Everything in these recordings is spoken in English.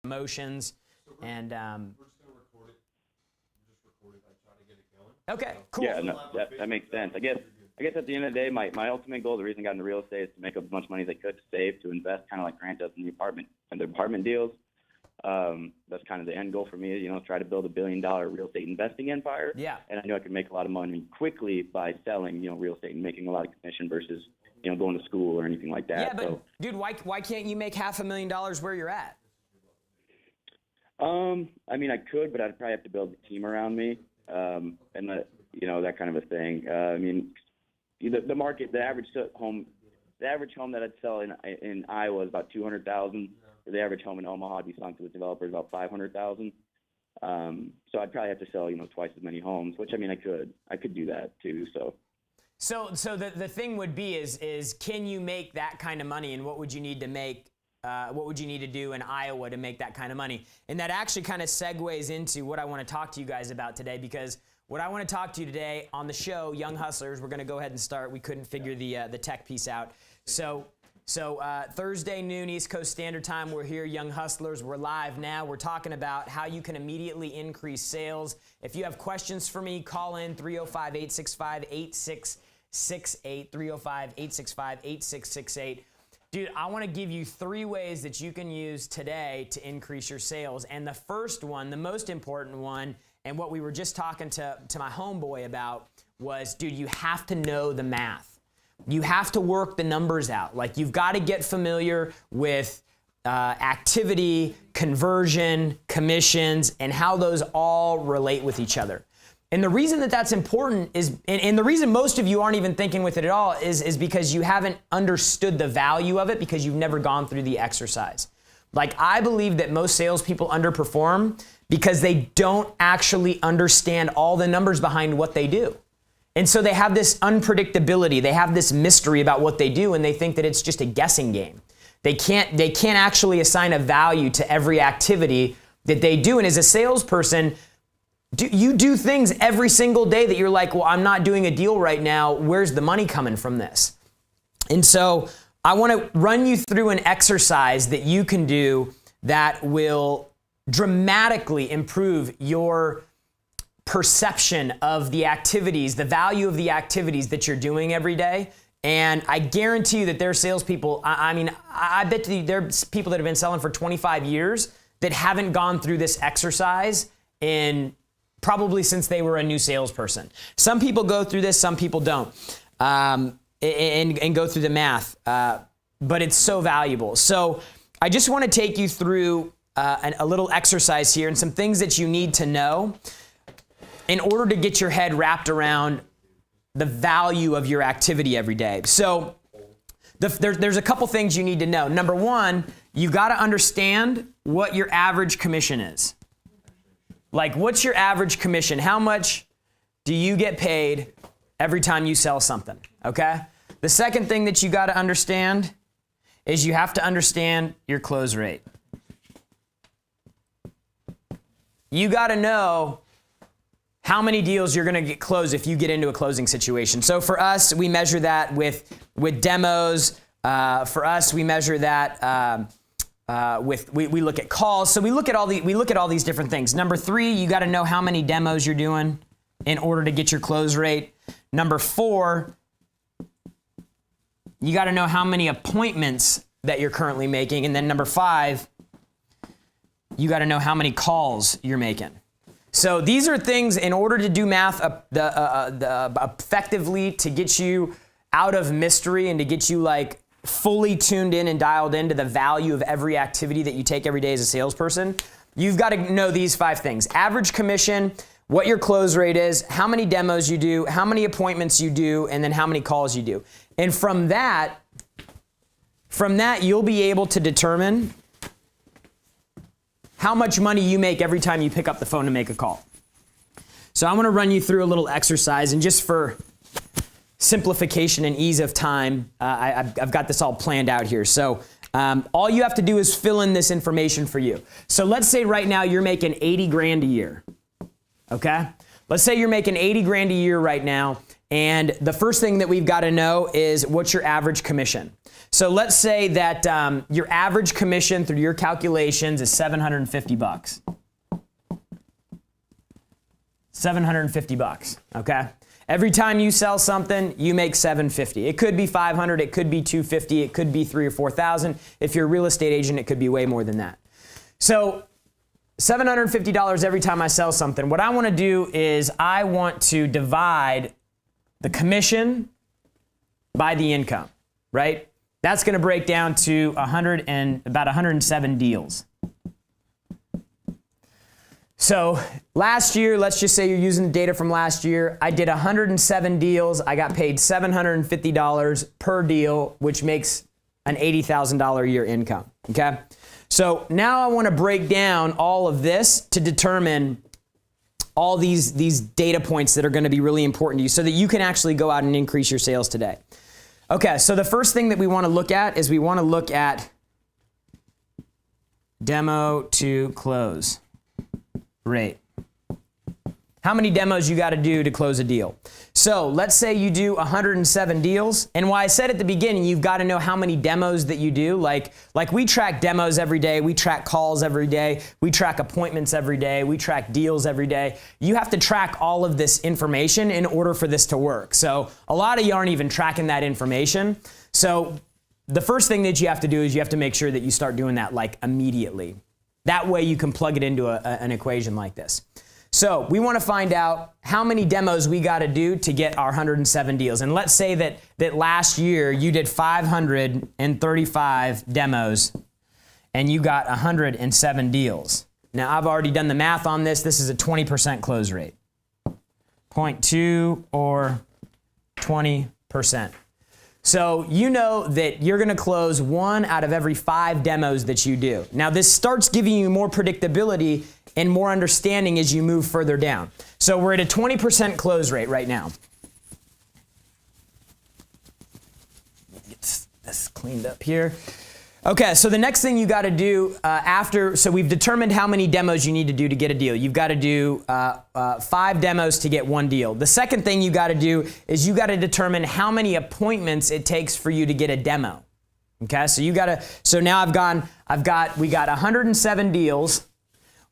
emotions. And we're just gonna record it. Just record it. Try to get it going. Okay, cool. Yeah, no, that makes sense. I guess at the end of the day, my ultimate goal, the reason I got into real estate, is to make as much money as I could to save, to invest, kind of like Grant does in the apartment deals. That's kind of the end goal for me, try to build $1 billion real estate investing empire. Yeah. And I know I could make a lot of money quickly by selling, real estate and making a lot of commission versus, going to school or anything like that. Yeah, but dude, why can't you make $500,000 where you're at? I mean, I could, but I'd probably have to build a team around me, and that kind of a thing. I mean, the market, the average home that I'd sell in Iowa is about $200,000. The average home in Omaha I'd be selling to the developer is about $500,000. So I'd probably have to sell, twice as many homes, which I mean, I could do that too. So the thing would be is can you make that kind of money, and what would you need to make? What would you need to do in Iowa to make that kind of money? And that actually kind of segues into what I want to talk to you guys about today, because what I want to talk to you today on the show, Young Hustlers, we're going to go ahead and start. We couldn't figure the tech piece out. So Thursday noon East Coast Standard Time, we're here, Young Hustlers. We're live now. We're talking about how you can immediately increase sales. If you have questions for me, call in 305-865-8668, 305-865-8668. Dude, I want to give you 3 ways that you can use today to increase your sales. And the first one, the most important one, and what we were just talking to my homeboy about was, dude, you have to know the math. You have to work the numbers out. Like, you've got to get familiar with activity, conversion, commissions, and how those all relate with each other. And the reason that that's important is, and the reason most of you aren't even thinking with it at all is because you haven't understood the value of it, because you've never gone through the exercise. Like, I believe that most salespeople underperform because they don't actually understand all the numbers behind what they do. And so they have this unpredictability. They have this mystery about what they do, and they think that it's just a guessing game. They can't actually assign a value to every activity that they do. And as a salesperson, you do things every single day that you're like, well, I'm not doing a deal right now. Where's the money coming from this? And so I want to run you through an exercise that you can do that will dramatically improve your perception of the activities, the value of the activities that you're doing every day. And I guarantee you that there are salespeople, I bet you there are people that have been selling for 25 years that haven't gone through this exercise in probably since they were a new salesperson. Some people go through this, some people don't, and go through the math, but it's so valuable. So I just want to take you through a little exercise here and some things that you need to know in order to get your head wrapped around the value of your activity every day. So there's a couple things you need to know. Number one, you got to understand what your average commission is. Like, what's your average commission? How much do you get paid every time you sell something? Okay? The second thing that you got to understand is you have to understand your close rate. You got to know how many deals you're going to get closed if you get into a closing situation. So for us, we measure that with demos. For us, we measure that we look at calls. So we look at all these different things. Number 3, you got to know how many demos you're doing in order to get your close rate. Number 4, you got to know how many appointments that you're currently making. And then number 5, you got to know how many calls you're making. So these are things in order to do math effectively, to get you out of mystery and to get you like fully tuned in and dialed into the value of every activity that you take every day as a salesperson. You've got to know these 5 things: average commission, what your close rate is, how many demos you do, how many appointments you do, and then how many calls you do. And from that, you'll be able to determine how much money you make every time you pick up the phone to make a call. So I want to run you through a little exercise, and just for simplification and ease of time, I've got this all planned out here. So all you have to do is fill in this information for you. So let's say right now you're making 80 grand a year. Okay? Let's say you're making 80 grand a year right now, And the first thing that we've got to know is what's your average commission. So let's say that your average commission through your calculations is $750. $750, okay? Every time you sell something, you make $750. It could be $500, it could be $250, it could be $3,000 or $4,000. If you're a real estate agent, it could be way more than that. So $750 every time I sell something. What I want to do is I want to divide the commission by the income, right? That's going to break down to about 107 deals. So last year, let's just say you're using the data from last year. I did 107 deals. I got paid $750 per deal, which makes an $80,000 a year income, okay? So now I want to break down all of this to determine all these data points that are going to be really important to you so that you can actually go out and increase your sales today. Okay, so the first thing that we want to look at is we want to look at demo to close rate. How many demos you got to do to close a deal? So let's say you do 107 deals. And why I said at the beginning, you've got to know how many demos that you do. Like we track demos every day. We track calls every day. We track appointments every day. We track deals every day. You have to track all of this information in order for this to work. So a lot of you aren't even tracking that information. So the first thing that you have to do is you have to make sure that you start doing that like immediately. That way you can plug it into an equation like this. So we want to find out how many demos we got to do to get our 107 deals. And let's say that last year you did 535 demos and you got 107 deals. Now I've already done the math on this. This is a 20% close rate. 0.2 or 20%. So you know that you're going to close 1 out of every 5 demos that you do. Now this starts giving you more predictability and more understanding as you move further down. So we're at a 20% close rate right now. Get this cleaned up here. Okay, so the next thing you got to do so we've determined how many demos you need to do to get a deal. You've got to do 5 demos to get 1 deal. The second thing you got to do is you got to determine how many appointments it takes for you to get a demo. Okay, so now we got 107 deals.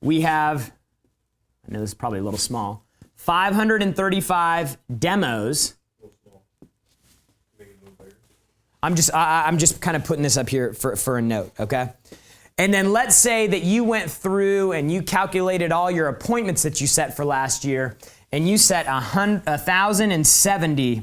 We have, I know this is probably a little small, 535 demos. I'm just kind of putting this up here for a note, okay? And then let's say that you went through and you calculated all your appointments that you set for last year, and you set 1,070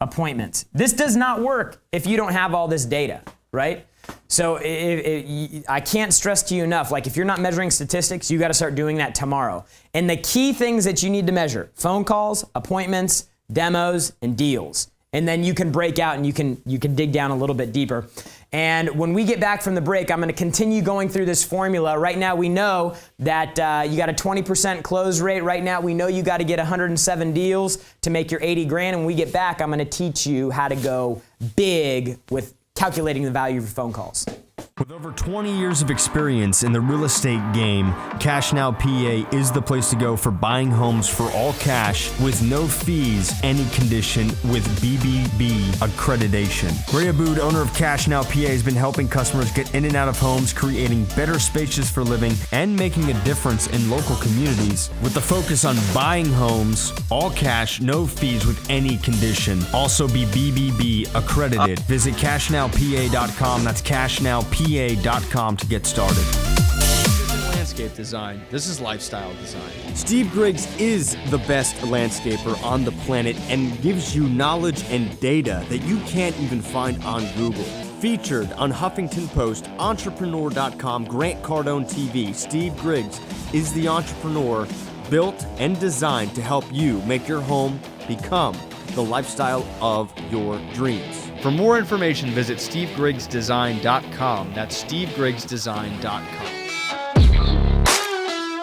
appointments. This does not work if you don't have all this data, right? So I can't stress to you enough, like if you're not measuring statistics, you got to start doing that tomorrow. And the key things that you need to measure: phone calls, appointments, demos, and deals. And then you can break out and you can dig down a little bit deeper. And when we get back from the break, I'm going to continue going through this formula. Right now we know that you got a 20% close rate. Right now we know you got to get 107 deals to make your 80 grand. And when we get back, I'm going to teach you how to go big with calculating the value of your phone calls. With over 20 years of experience in the real estate game, Cash Now PA is the place to go for buying homes for all cash with no fees, any condition, with BBB accreditation. Ray Aboud, owner of Cash Now PA, has been helping customers get in and out of homes, creating better spaces for living, and making a difference in local communities. With the focus on buying homes, all cash, no fees, with any condition. Also be BBB accredited. Visit cashnowpa.com. That's cashnowpa.com to get started. This isn't landscape design. This is lifestyle design. Steve Griggs is the best landscaper on the planet and gives you knowledge and data that you can't even find on Google. Featured on Huffington Post, Entrepreneur.com, Grant Cardone TV, Steve Griggs is the entrepreneur built and designed to help you make your home become the lifestyle of your dreams. For more information, visit SteveGriggsDesign.com. That's SteveGriggsDesign.com.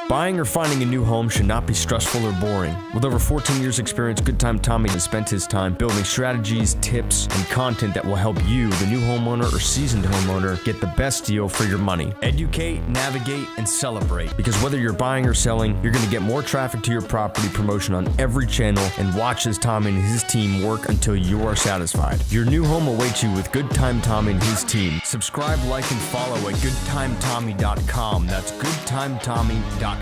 Buying or finding a new home should not be stressful or boring. With over 14 years experience, Good Time Tommy has spent his time building strategies, tips, and content that will help you, the new homeowner or seasoned homeowner, get the best deal for your money. Educate, navigate, and celebrate. Because whether you're buying or selling, you're going to get more traffic to your property promotion on every channel, and watch as Tommy and his team work until you are satisfied. Your new home awaits you with Good Time Tommy and his team. Subscribe, like, and follow at goodtimetommy.com. That's goodtimetommy.com.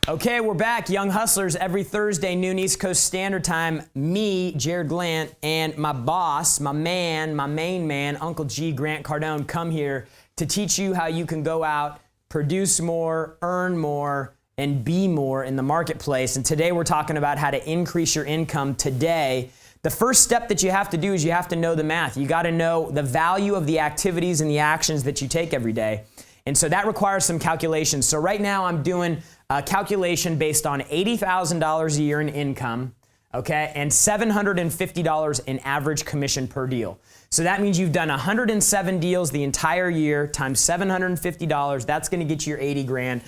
Okay, we're back. Young Hustlers every Thursday, noon East Coast Standard Time. Me, Jared Glant, and my boss, my man, my main man, Uncle G, Grant Cardone, come here to teach you how you can go out, produce more, earn more, and be more in the marketplace. And today we're talking about how to increase your income today. The first step that you have to do is you have to know the math. You got to know the value of the activities and the actions that you take every day. And so that requires some calculations. So right now I'm doing a calculation based on $80,000 a year in income, okay, and $750 in average commission per deal. So that means you've done 107 deals the entire year times $750. That's going to get you your 80 grand.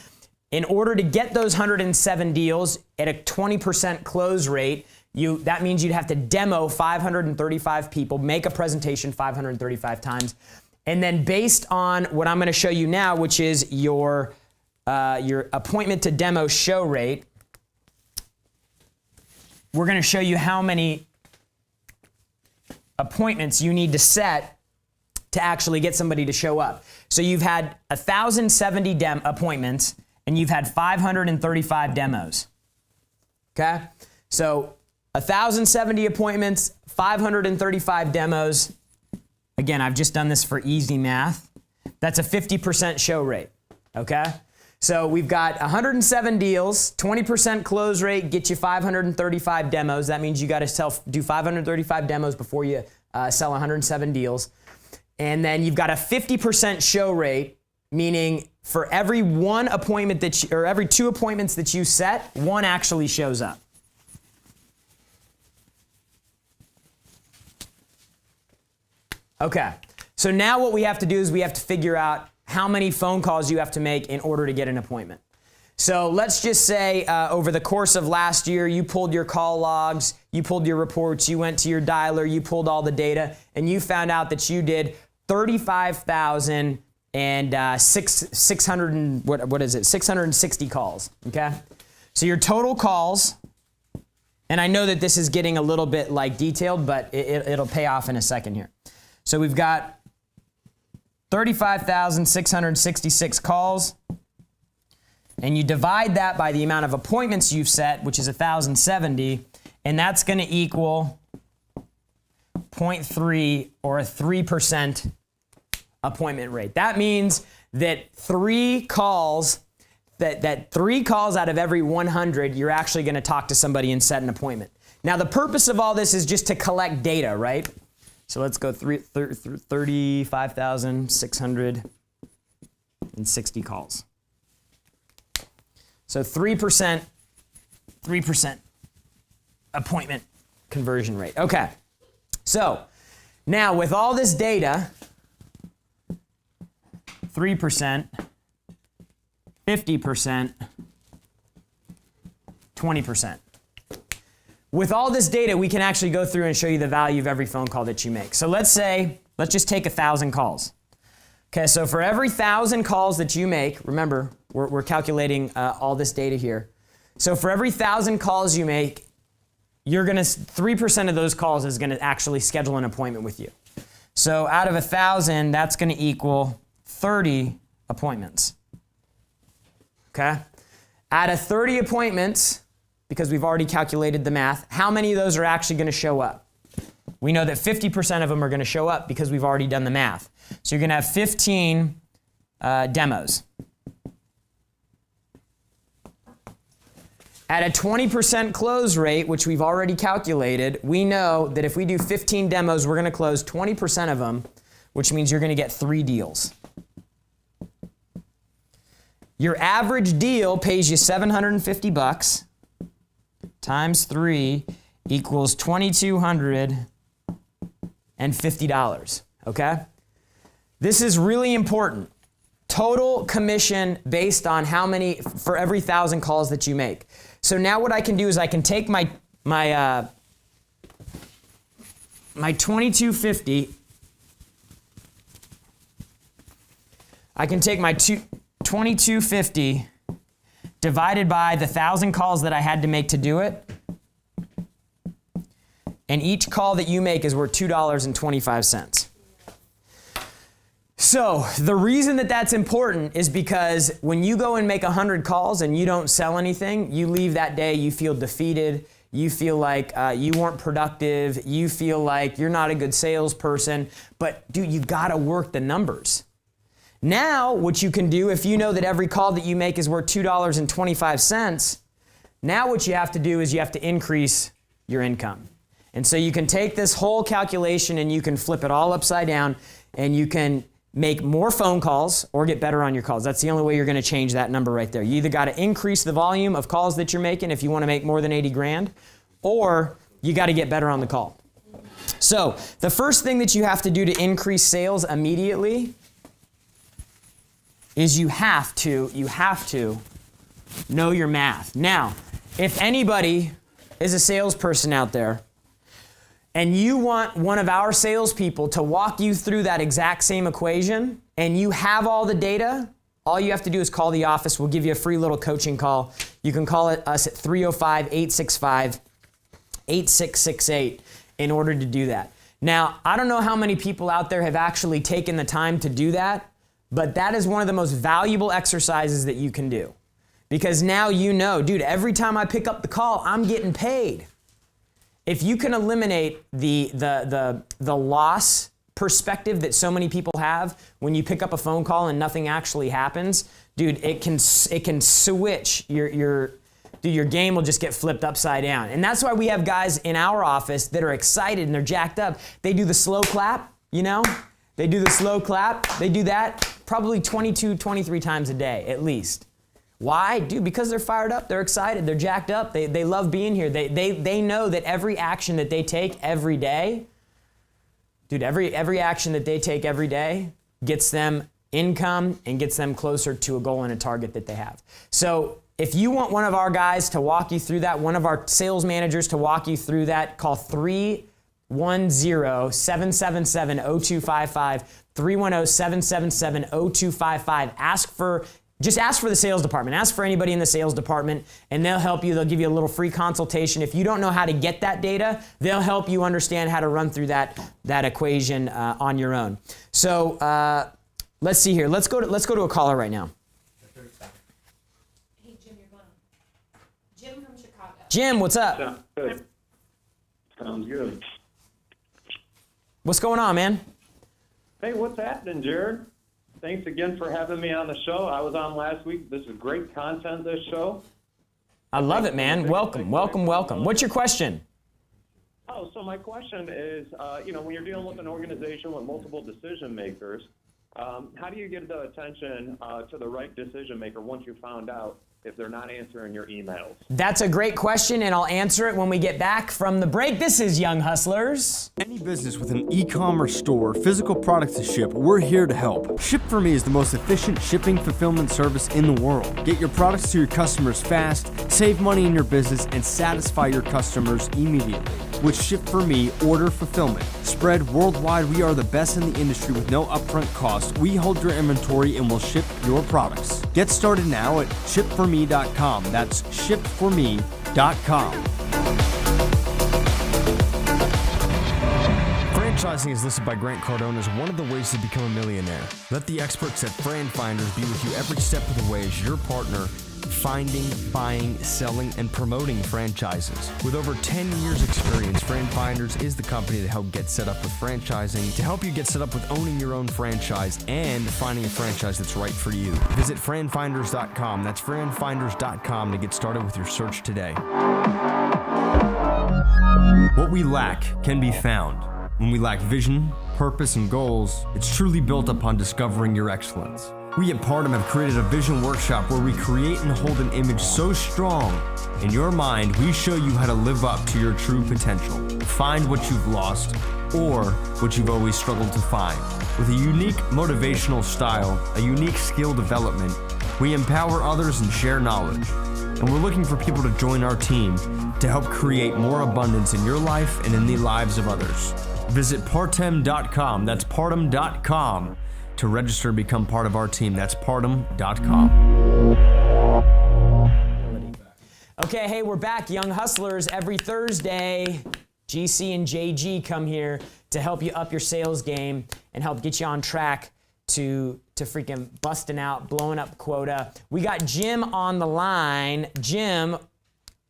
In order to get those 107 deals at a 20% close rate, that means you'd have to demo 535 people, make a presentation 535 times. And then based on what I'm going to show you now, which is your appointment to demo show rate, we're going to show you how many appointments you need to set to actually get somebody to show up. So you've had 1,070 appointments, and you've had 535 demos. Okay? So 1,070 appointments, 535 demos. Again, I've just done this for easy math. That's a 50% show rate, okay? So we've got 107 deals, 20% close rate, get you 535 demos. That means you got to do 535 demos before you sell 107 deals. And then you've got a 50% show rate, meaning for every one appointment or every 2 appointments that you set, 1 actually shows up. Okay, so now what we have to do is we have to figure out how many phone calls you have to make in order to get an appointment. So let's just say over the course of last year, you pulled your call logs, you pulled your reports, you went to your dialer, you pulled all the data, and you found out that you did 660 calls, okay? So your total calls, and I know that this is getting a little bit like detailed, but it'll pay off in a second here. So we've got 35,666 calls, and you divide that by the amount of appointments you've set, which is 1,070, and that's going to equal 0.3 or a 3% appointment rate. That means that 3 calls out of every 100, you're actually going to talk to somebody and set an appointment. Now, the purpose of all this is just to collect data, right? So let's go 35,660 calls. So 3% appointment conversion rate. Okay. So now with all this data, 3%, 50%, 20%. With all this data, we can actually go through and show you the value of every phone call that you make. So let's just take 1,000 calls. Okay, so for every 1,000 calls that you make, remember, we're calculating all this data here. So for every 1,000 calls you make, 3% of those calls is gonna actually schedule an appointment with you. So out of 1,000, that's gonna equal 30 appointments. Okay? Out of 30 appointments, because we've already calculated the math, how many of those are actually going to show up? We know that 50% of them are going to show up because we've already done the math. So you're going to have 15 demos. At a 20% close rate, which we've already calculated, we know that if we do 15 demos, we're going to close 20% of them, which means you're going to get 3 deals. Your average deal pays you $750 times 3 equals $2,250, okay? This is really important. total commission based on how many, for every 1,000 calls that you make. So now what I can do is I can take my $22.50. I can take my $22.50 divided by the 1,000 calls that I had to make to do it. And each call that you make is worth $2.25. So the reason that that's important is because when you go and make 100 calls and you don't sell anything, you leave that day, you feel defeated. You feel like you weren't productive. You feel like you're not a good salesperson. But dude, you gotta work the numbers. Now, what you can do, if you know that every call that you make is worth $2.25, now what you have to do is you have to increase your income. And so you can take this whole calculation and you can flip it all upside down and you can make more phone calls or get better on your calls. That's the only way you're gonna change that number right there. You either gotta increase the volume of calls that you're making if you wanna make more than 80 grand, or you gotta get better on the call. So the first thing that you have to do to increase sales immediately is you have to know your math. Now, if anybody is a salesperson out there and you want one of our salespeople to walk you through that exact same equation and you have all the data, all you have to do is call the office. We'll give you a free little coaching call. You can call us at 305-865-8668 in order to do that. Now, I don't know how many people out there have actually taken the time to do that, but that is one of the most valuable exercises that you can do. Because now you know, dude, every time I pick up the call, I'm getting paid. If you can eliminate the loss perspective that so many people have when you pick up a phone call and nothing actually happens, dude, it can switch your game will just get flipped upside down. And that's why we have guys in our office that are excited and they're jacked up. They do the slow clap, you know? They do the slow clap. They do that probably 22, 23 times a day at least. Why? Dude, because they're fired up, they're excited, they're jacked up, they love being here. They know that every action that they take every day, dude, every action that they take every day gets them income and gets them closer to a goal and a target that they have. So if you want one of our guys to walk you through that, one of our sales managers to walk you through that, call 310-777-0255, 310-777-0255. Just ask for the sales department. Ask for anybody in the sales department, and they'll help you. They'll give you a little free consultation. If you don't know how to get that data, they'll help you understand how to run through that equation on your own. So let's see here. Let's go to a caller right now. Hey, Jim, you're going. Jim from Chicago. Jim, what's up? Sounds good. Sounds good. What's going on, man? Hey, what's happening, Jared? Thanks again for having me on the show. I was on last week. This is great content, this show. I love it, man. Welcome. What's your question? Oh, so my question is, when you're dealing with an organization with multiple decision makers, how do you give the attention to the right decision maker once you found out if they're not answering your emails? That's a great question, and I'll answer it when we get back from the break. This is Young Hustlers. Any business with an e-commerce store, physical products to ship, we're here to help. Ship For Me is the most efficient shipping fulfillment service in the world. Get your products to your customers fast, save money in your business, and satisfy your customers immediately. With Ship For Me order fulfillment, spread worldwide, we are the best in the industry with no upfront cost. We hold your inventory and will ship your products. Get started now at shipforme.com. That's shipforme.com. Franchising is listed by Grant Cardone as one of the ways to become a millionaire. Let the experts at FranFinders be with you every step of the way as your partner finding, buying, selling, and promoting franchises. With over 10 years experience, FranFinders is the company to help get set up with franchising, to help you get set up with owning your own franchise and finding a franchise that's right for you. Visit franfinders.com. That's franfinders.com to get started with your search today. What we lack can be found. When we lack vision, purpose, and goals, it's truly built upon discovering your excellence. We at Pardum have created a vision workshop where we create and hold an image so strong in your mind, we show you how to live up to your true potential. Find what you've lost or what you've always struggled to find. With a unique motivational style, a unique skill development, we empower others and share knowledge. And we're looking for people to join our team to help create more abundance in your life and in the lives of others. Visit partem.com, that's partem.com, to register and become part of our team. That's partem.com. Okay, hey, we're back, Young Hustlers. Every Thursday, GC and JG come here to help you up your sales game and help get you on track to freaking busting out, blowing up quota. We got Jim on the line. Jim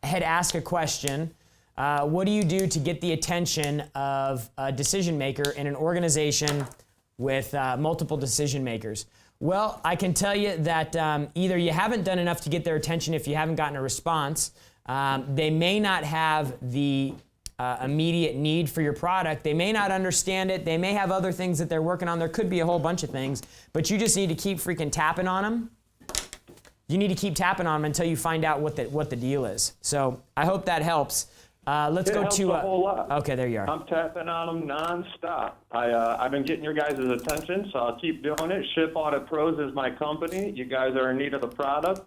had asked a question. What do you do to get the attention of a decision maker in an organization with multiple decision makers? Well, I can tell you that either you haven't done enough to get their attention if you haven't gotten a response. They may not have the immediate need for your product. They may not understand it. They may have other things that they're working on. There could be a whole bunch of things, but you just need to keep freaking tapping on them. You need to keep tapping on them until you find out what the deal is. So I hope that helps. Let's go to a whole lot. Okay, there you are. I'm tapping on them nonstop. I've been getting your guys' attention, so I'll keep doing it. Ship Audit Pros is my company. You guys are in need of the product.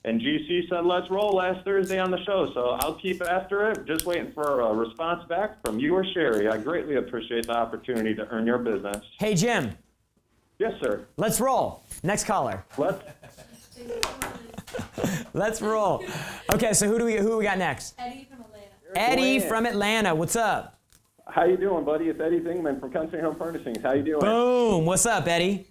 And GC said, let's roll last Thursday on the show, so I'll keep after it. Just waiting for a response back from you or Sherry. I greatly appreciate the opportunity to earn your business. Hey, Jim. Yes, sir. Let's roll. Next caller. Let's roll. Okay, so who we got next? Eddie from Atlanta. Eddie from Atlanta. What's up? How you doing, buddy? It's Eddie Zingman from Country Home Furnishings. How you doing? Boom. What's up, Eddie?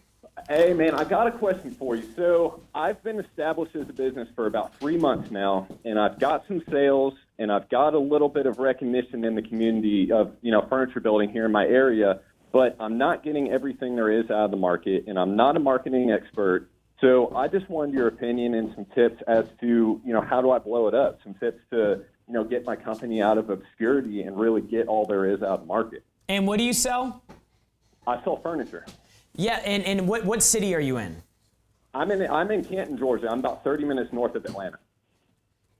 Hey, man, I got a question for you. So I've been established as a business for about 3 months now, and I've got some sales, and I've got a little bit of recognition in the community of, furniture building here in my area, but I'm not getting everything there is out of the market, and I'm not a marketing expert. So I just wanted your opinion and some tips as to, how do I blow it up? Some tips to, get my company out of obscurity and really get all there is out of the market. And what do you sell? I sell furniture. Yeah, and what city are you in? I'm in Canton, Georgia. I'm about 30 minutes north of Atlanta.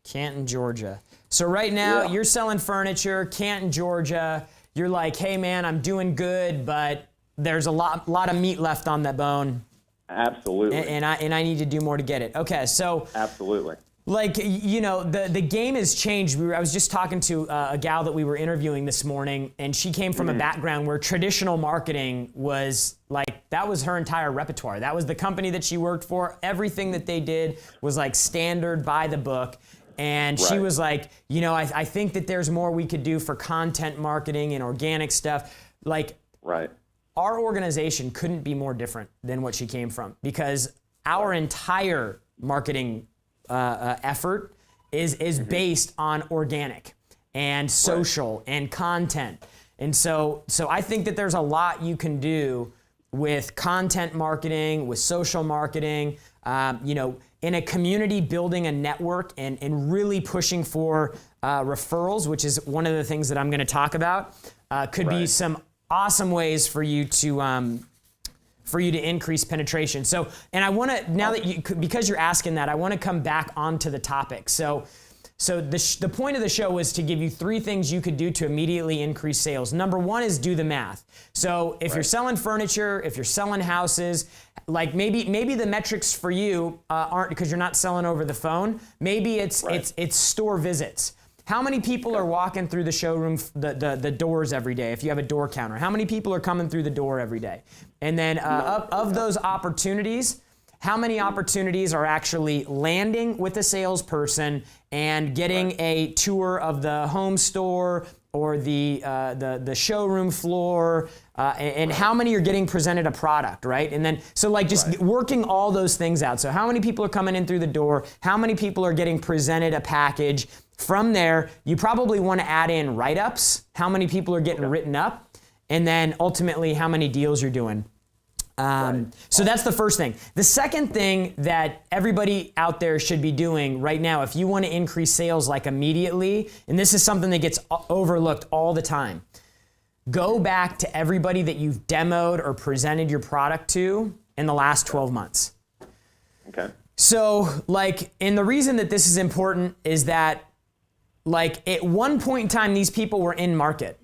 Canton, Georgia. So right now you're selling furniture, Canton, Georgia. You're like, hey man, I'm doing good, but there's a lot of meat left on that bone. Absolutely. And I need to do more to get it. Okay, so absolutely. Like, the game has changed. I was just talking to a gal that we were interviewing this morning, and she came from a background where traditional marketing was like, that was her entire repertoire. That was the company that she worked for. Everything that they did was like standard by the book. And she was like, I think that there's more we could do for content marketing and organic stuff. Like, our organization couldn't be more different than what she came from, because our entire marketing effort is based on organic and social and content. And so I think that there's a lot you can do with content marketing, with social marketing, in a community, building a network and really pushing for referrals, which is one of the things that I'm going to talk about. Could be some awesome ways for you to increase penetration. So, and I want to, now that because you're asking that, I want to come back onto the topic. So the point of the show was to give you 3 things you could do to immediately increase sales. Number 1 is do the math. So if you're selling furniture, if you're selling houses, like maybe the metrics for you aren't, because you're not selling over the phone. Maybe it's store visits. How many people are walking through the showroom, the doors every day, if you have a door counter? How many people are coming through the door every day? And then of those opportunities, how many opportunities are actually landing with a salesperson and getting a tour of the home store or the showroom floor, and how many are getting presented a product, right? And then, so like just working all those things out. So how many people are coming in through the door? How many people are getting presented a package? From there, you probably want to add in write-ups, how many people are getting written up, and then ultimately how many deals you're doing. So that's the first thing. The second thing that everybody out there should be doing right now, if you want to increase sales like immediately, and this is something that gets overlooked all the time, go back to everybody that you've demoed or presented your product to in the last 12 months. Okay. So and the reason that this is important is that at one point in time, these people were in market.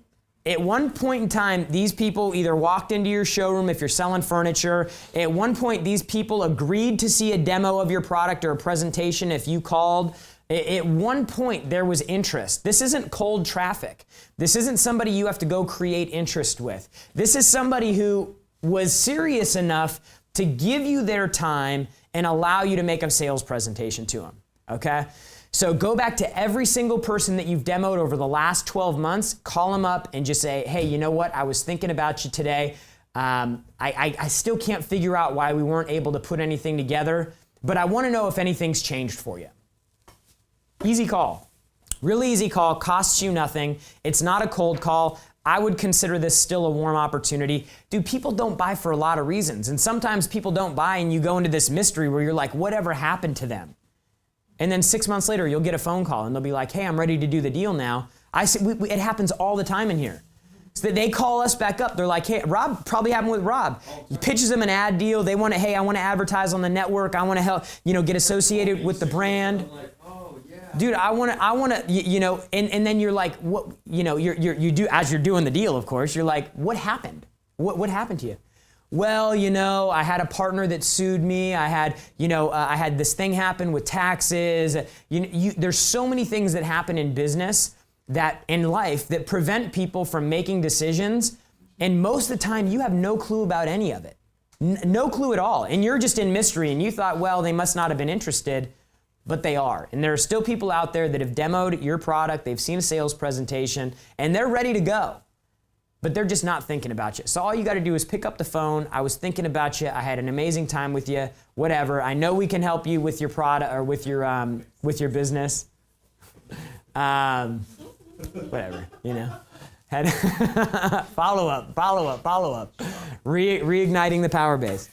At one point in time, these people either walked into your showroom if you're selling furniture. At one point, these people agreed to see a demo of your product or a presentation if you called. At one point, there was interest. This isn't cold traffic. This isn't somebody you have to go create interest with. This is somebody who was serious enough to give you their time and allow you to make a sales presentation to them, okay? So go back to every single person that you've demoed over the last 12 months, call them up and just say, hey, you know what? I was thinking about you today. I still can't figure out why we weren't able to put anything together, but I want to know if anything's changed for you. Easy call. Really easy call, costs you nothing. It's not a cold call. I would consider this still a warm opportunity. Dude, people don't buy for a lot of reasons. And sometimes people don't buy and you go into this mystery where you're like, whatever happened to them? And then 6 months later, you'll get a phone call and they'll be like, hey, I'm ready to do the deal now. It happens all the time in here. So they call us back up. They're like, hey, Rob, probably happened with Rob. He pitches them an ad deal. They want to, hey, I want to advertise on the network. I want to help, get associated with the brand. Dude, I want to, and then you're like, what, you do, as you're doing the deal, of course, you're like, what happened? What happened to you? Well, I had a partner that sued me. I had this thing happen with taxes. There's so many things that happen in business that in life that prevent people from making decisions. And most of the time you have no clue about any of it. No clue at all. And you're just in mystery and you thought, well, they must not have been interested, but they are. And there are still people out there that have demoed your product. They've seen a sales presentation and they're ready to go. But they're just not thinking about you. So all you got to do is pick up the phone. I was thinking about you. I had an amazing time with you. Whatever. I know we can help you with your product or with your business. Whatever. Follow up. Reigniting the power base.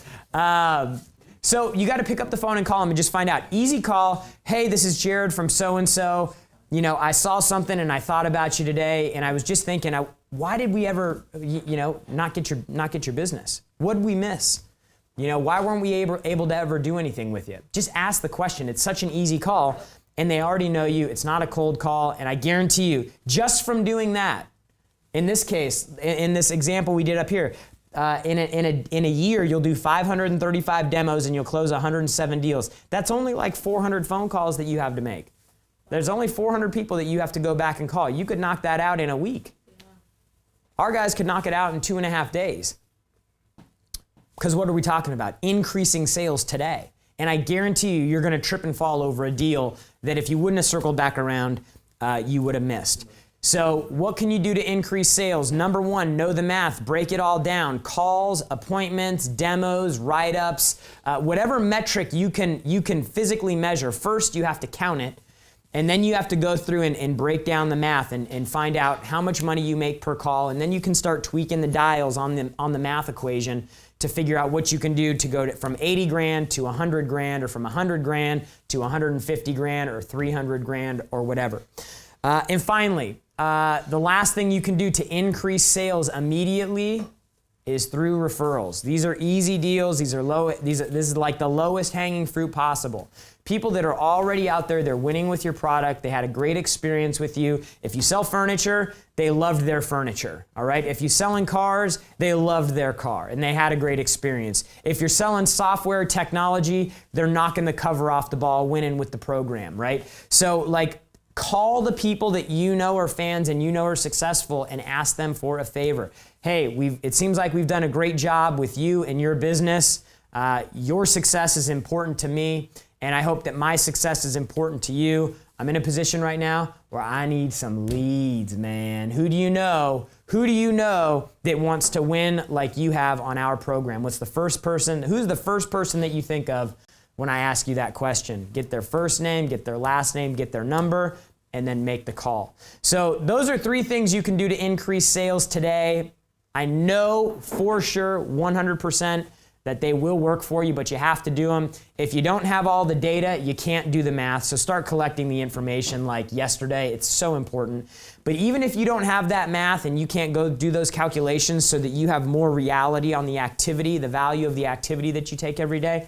So you got to pick up the phone and call them and just find out. Easy call. Hey, this is Jared from so-and-so. I saw something and I thought about you today and I was just thinking, why did we ever, not get your business? What did we miss? Why weren't we able to ever do anything with you? Just ask the question. It's such an easy call and they already know you. It's not a cold call. And I guarantee you, just from doing that, in this case, in this example we did up here, in a year, you'll do 535 demos and you'll close 107 deals. That's only like 400 phone calls that you have to make. There's only 400 people that you have to go back and call. You could knock that out in a week. Our guys could knock it out in 2.5 days. Because what are we talking about? Increasing sales today. And I guarantee you're going to trip and fall over a deal that if you wouldn't have circled back around, you would have missed. So what can you do to increase sales? Number one, know the math. Break it all down. Calls, appointments, demos, write-ups, whatever metric you can physically measure. First, you have to count it. And then you have to go through and break down the math and find out how much money you make per call. And then you can start tweaking the dials on the math equation to figure out what you can do to go from 80 grand to 100 grand or from 100 grand to 150 grand or 300 grand or whatever. And finally, the last thing you can do to increase sales immediately is through referrals. These are easy deals. This is like the lowest hanging fruit possible. People that are already out there, they're winning with your product. They had a great experience with you. If you sell furniture, they loved their furniture, all right? If you're selling cars, they loved their car and they had a great experience. If you're selling software technology, they're knocking the cover off the ball, winning with the program, right? So call the people that you know are fans and you know are successful and ask them for a favor. Hey, it seems like we've done a great job with you and your business. Your success is important to me, and I hope that my success is important to you. I'm in a position right now where I need some leads, man. Who do you know that wants to win like you have on our program? Who's the first person that you think of when I ask you that question? Get their first name, get their last name, get their number, and then make the call. So those are 3 things you can do to increase sales today. I know for sure 100% that they will work for you, but you have to do them. If you don't have all the data, you can't do the math. So start collecting the information like yesterday. It's so important. But even if you don't have that math and you can't go do those calculations so that you have more reality on the activity, the value of the activity that you take every day,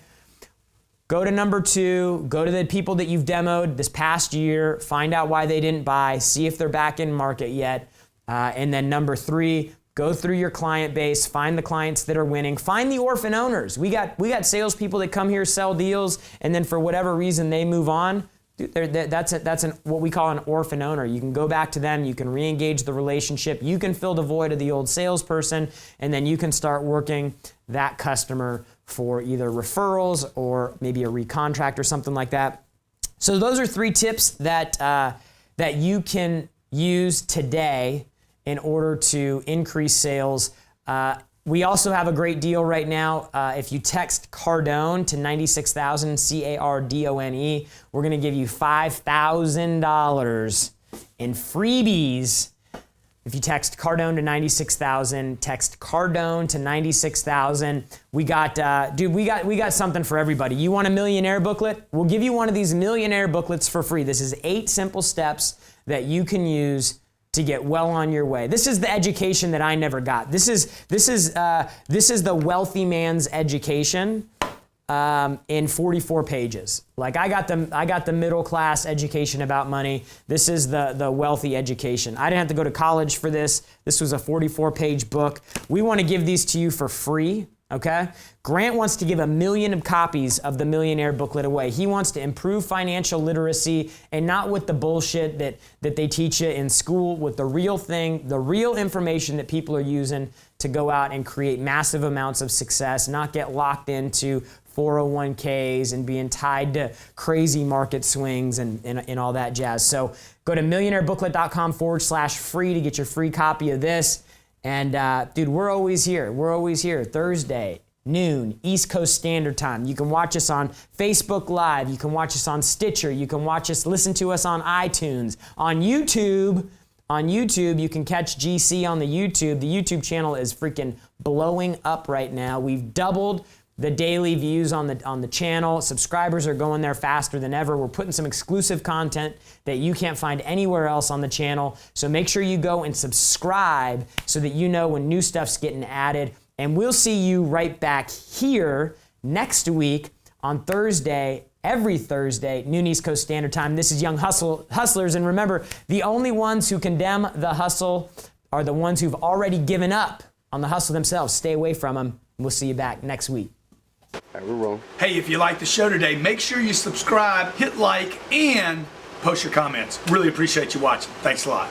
go to number 2, go to the people that you've demoed this past year, find out why they didn't buy, see if they're back in market yet, And then number 3, go through your client base, find the clients that are winning, find the orphan owners. We got salespeople that come here, sell deals, and then for whatever reason they move on. That's what we call an orphan owner. You can go back to them, you can re-engage the relationship, you can fill the void of the old salesperson, and then you can start working that customer for either referrals or maybe a recontract or something like that. So those are 3 tips that you can use today in order to increase sales. We also have a great deal right now. If you text Cardone to 96,000, CARDONE, we're going to give you $5,000 in freebies. If you text Cardone to 96,000, text Cardone to 96,000. We got something for everybody. You want a millionaire booklet? We'll give you one of these millionaire booklets for free. This is 8 simple steps that you can use to get well on your way. This is the education that I never got. This is the wealthy man's education in 44 pages. Like I got the middle class education about money. This is the wealthy education. I didn't have to go to college for this. This was a 44-page book. We want to give these to you for free. Okay? Grant wants to give 1 million copies of the Millionaire Booklet away. He wants to improve financial literacy, and not with the bullshit that they teach you in school, with the real thing, the real information that people are using to go out and create massive amounts of success, not get locked into 401ks and being tied to crazy market swings and all that jazz. So go to millionairebooklet.com/free to get your free copy of this. And dude, we're always here. We're always here. Thursday, noon, East Coast Standard Time. You can watch us on Facebook Live. You can watch us on Stitcher. You can listen to us on iTunes. On YouTube, you can catch GC on the YouTube. The YouTube channel is freaking blowing up right now. We've doubled the daily views on the channel. Subscribers are going there faster than ever. We're putting some exclusive content that you can't find anywhere else on the channel. So make sure you go and subscribe so that you know when new stuff's getting added. And we'll see you right back here next week on Thursday, every Thursday, noon East Coast Standard Time. This is Young Hustlers. And remember, the only ones who condemn the hustle are the ones who've already given up on the hustle themselves. Stay away from them. We'll see you back next week. All right, we're rolling. Hey, if you like the show today, make sure you subscribe, hit like, and post your comments. Really appreciate you watching. Thanks a lot.